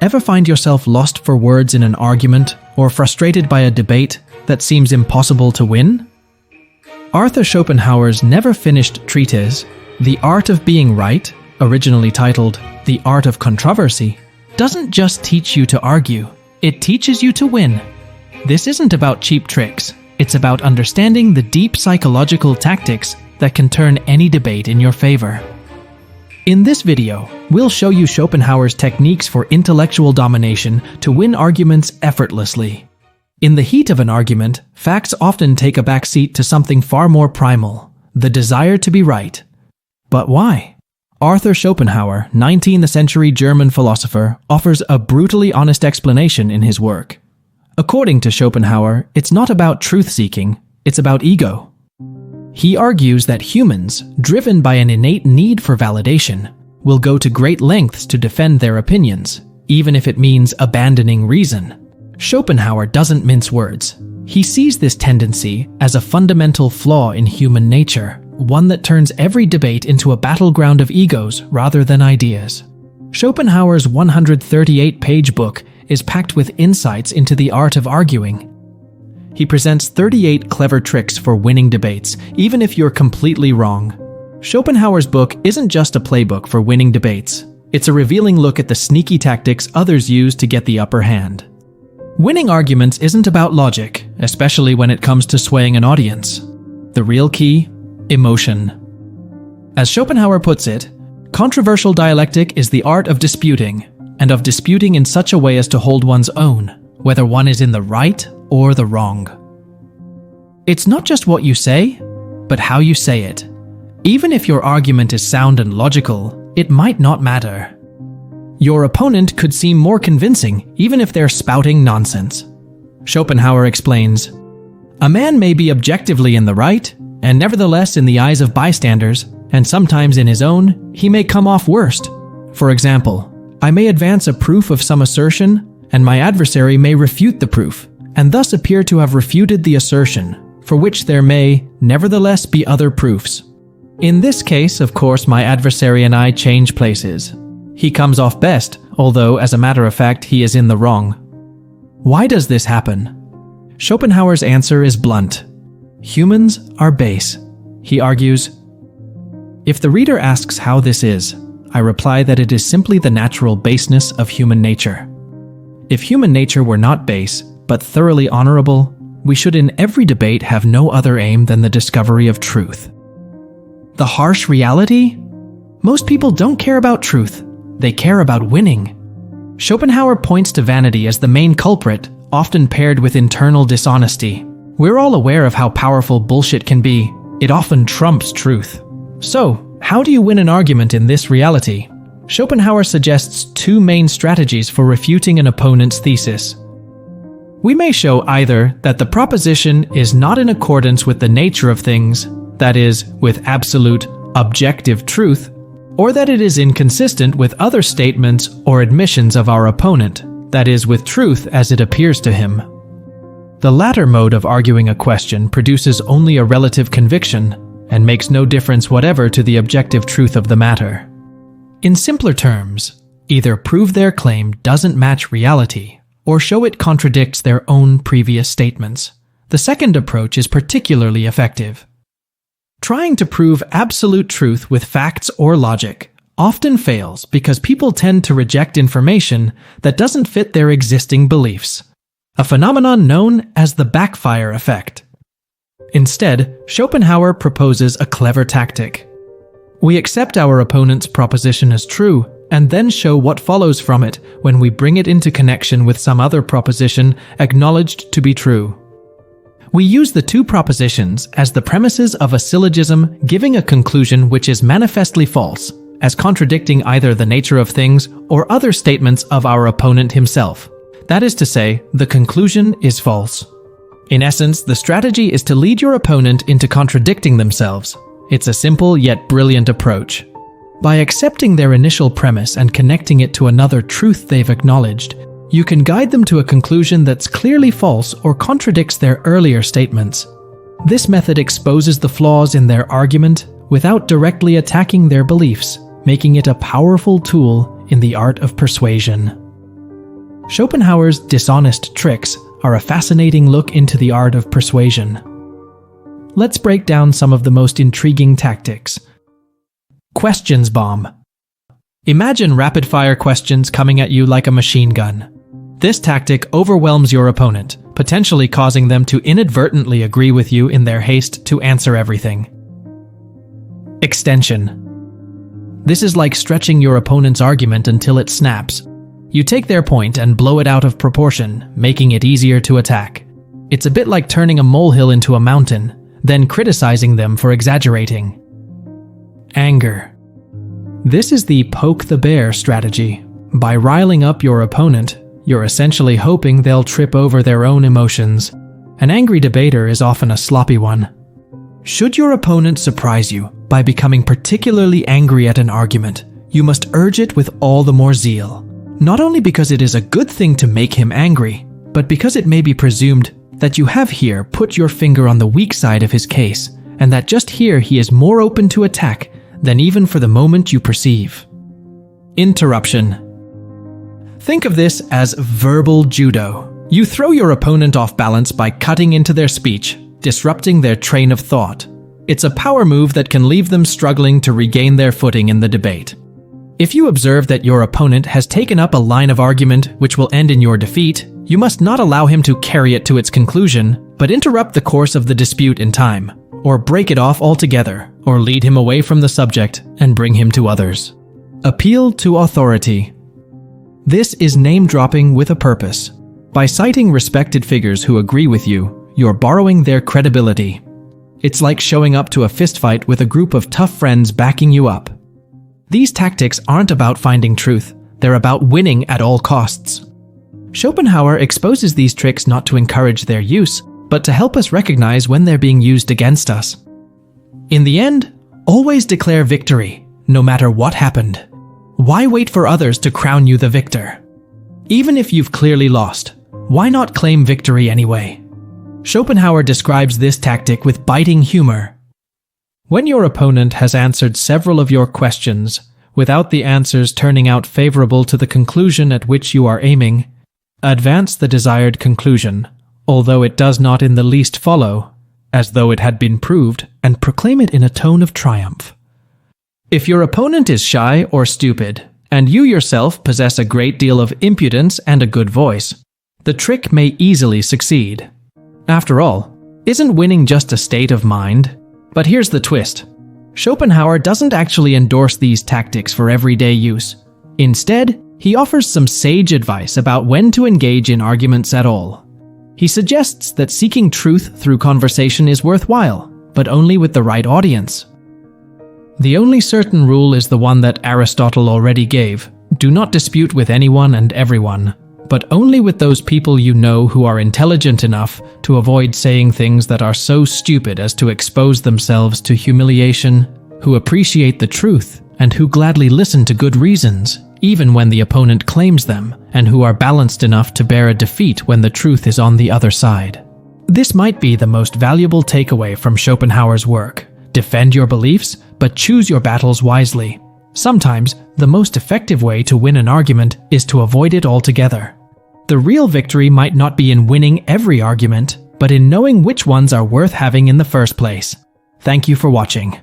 Ever find yourself lost for words in an argument or frustrated by a debate that seems impossible to win? Arthur Schopenhauer's never-finished treatise, The Art of Being Right, originally titled The Art of Controversy, doesn't just teach you to argue, it teaches you to win. This isn't about cheap tricks, it's about understanding the deep psychological tactics that can turn any debate in your favor. In this video, we'll show you Schopenhauer's techniques for intellectual domination to win arguments effortlessly. In the heat of an argument, facts often take a backseat to something far more primal, the desire to be right. But why? Arthur Schopenhauer, 19th century German philosopher, offers a brutally honest explanation in his work. According to Schopenhauer, it's not about truth-seeking, it's about ego. He argues that humans, driven by an innate need for validation, will go to great lengths to defend their opinions, even if it means abandoning reason. Schopenhauer doesn't mince words. He sees this tendency as a fundamental flaw in human nature, one that turns every debate into a battleground of egos rather than ideas. Schopenhauer's 138-page book is packed with insights into the art of arguing. He presents 38 clever tricks for winning debates, even if you're completely wrong. Schopenhauer's book isn't just a playbook for winning debates. It's a revealing look at the sneaky tactics others use to get the upper hand. Winning arguments isn't about logic, especially when it comes to swaying an audience. The real key? Emotion. As Schopenhauer puts it, controversial dialectic is the art of disputing, and of disputing in such a way as to hold one's own, whether one is in the right or the wrong. It's not just what you say, but how you say it. Even if your argument is sound and logical, it might not matter. Your opponent could seem more convincing even if they're spouting nonsense. Schopenhauer explains, "A man may be objectively in the right, and nevertheless in the eyes of bystanders, and sometimes in his own, he may come off worst. For example, I may advance a proof of some assertion, and my adversary may refute the proof, and thus appear to have refuted the assertion, for which there may, nevertheless, be other proofs. In this case, of course, my adversary and I change places. He comes off best, although, as a matter of fact, he is in the wrong." Why does this happen? Schopenhauer's answer is blunt. Humans are base. He argues, "If the reader asks how this is, I reply that it is simply the natural baseness of human nature. If human nature were not base, but thoroughly honorable, we should in every debate have no other aim than the discovery of truth." The harsh reality? Most people don't care about truth. They care about winning. Schopenhauer points to vanity as the main culprit, often paired with internal dishonesty. We're all aware of how powerful bullshit can be. It often trumps truth. So, how do you win an argument in this reality? Schopenhauer suggests two main strategies for refuting an opponent's thesis. We may show either that the proposition is not in accordance with the nature of things, that is, with absolute, objective truth, or that it is inconsistent with other statements or admissions of our opponent, that is, with truth as it appears to him. The latter mode of arguing a question produces only a relative conviction and makes no difference whatever to the objective truth of the matter. In simpler terms, either prove their claim doesn't match reality or show it contradicts their own previous statements. The second approach is particularly effective. Trying to prove absolute truth with facts or logic often fails because people tend to reject information that doesn't fit their existing beliefs, a phenomenon known as the backfire effect. Instead, Schopenhauer proposes a clever tactic. We accept our opponent's proposition as true, and then show what follows from it when we bring it into connection with some other proposition acknowledged to be true. We use the two propositions as the premises of a syllogism giving a conclusion which is manifestly false, as contradicting either the nature of things or other statements of our opponent himself. That is to say, the conclusion is false. In essence, the strategy is to lead your opponent into contradicting themselves. It's a simple yet brilliant approach. By accepting their initial premise and connecting it to another truth they've acknowledged, you can guide them to a conclusion that's clearly false or contradicts their earlier statements. This method exposes the flaws in their argument without directly attacking their beliefs, making it a powerful tool in the art of persuasion. Schopenhauer's dishonest tricks are a fascinating look into the art of persuasion. Let's break down some of the most intriguing tactics. Questions bomb. Imagine rapid-fire questions coming at you like a machine gun. This tactic overwhelms your opponent, potentially causing them to inadvertently agree with you in their haste to answer everything. Extension. This is like stretching your opponent's argument until it snaps. You take their point and blow it out of proportion, making it easier to attack. It's a bit like turning a molehill into a mountain, then criticizing them for exaggerating. Anger. This is the poke the bear strategy. By riling up your opponent, you're essentially hoping they'll trip over their own emotions. An angry debater is often a sloppy one. Should your opponent surprise you by becoming particularly angry at an argument, you must urge it with all the more zeal. Not only because it is a good thing to make him angry, but because it may be presumed that you have here put your finger on the weak side of his case, and that just here he is more open to attack than even for the moment you perceive. Interruption. Think of this as verbal judo. You throw your opponent off balance by cutting into their speech, disrupting their train of thought. It's a power move that can leave them struggling to regain their footing in the debate. If you observe that your opponent has taken up a line of argument which will end in your defeat, you must not allow him to carry it to its conclusion, but interrupt the course of the dispute in time, or break it off altogether, or lead him away from the subject and bring him to others. Appeal to authority. This is name-dropping with a purpose. By citing respected figures who agree with you, you're borrowing their credibility. It's like showing up to a fistfight with a group of tough friends backing you up. These tactics aren't about finding truth, they're about winning at all costs. Schopenhauer exposes these tricks not to encourage their use, but to help us recognize when they're being used against us. In the end, always declare victory, no matter what happened. Why wait for others to crown you the victor? Even if you've clearly lost, why not claim victory anyway? Schopenhauer describes this tactic with biting humor. When your opponent has answered several of your questions, without the answers turning out favorable to the conclusion at which you are aiming, advance the desired conclusion, although it does not in the least follow, as though it had been proved, and proclaim it in a tone of triumph. If your opponent is shy or stupid, and you yourself possess a great deal of impudence and a good voice, the trick may easily succeed. After all, isn't winning just a state of mind? But here's the twist. Schopenhauer doesn't actually endorse these tactics for everyday use. Instead, he offers some sage advice about when to engage in arguments at all. He suggests that seeking truth through conversation is worthwhile, but only with the right audience. The only certain rule is the one that Aristotle already gave. Do not dispute with anyone and everyone, but only with those people you know who are intelligent enough to avoid saying things that are so stupid as to expose themselves to humiliation, who appreciate the truth, and who gladly listen to good reasons, even when the opponent claims them, and who are balanced enough to bear a defeat when the truth is on the other side. This might be the most valuable takeaway from Schopenhauer's work. Defend your beliefs, but choose your battles wisely. Sometimes, the most effective way to win an argument is to avoid it altogether. The real victory might not be in winning every argument, but in knowing which ones are worth having in the first place. Thank you for watching.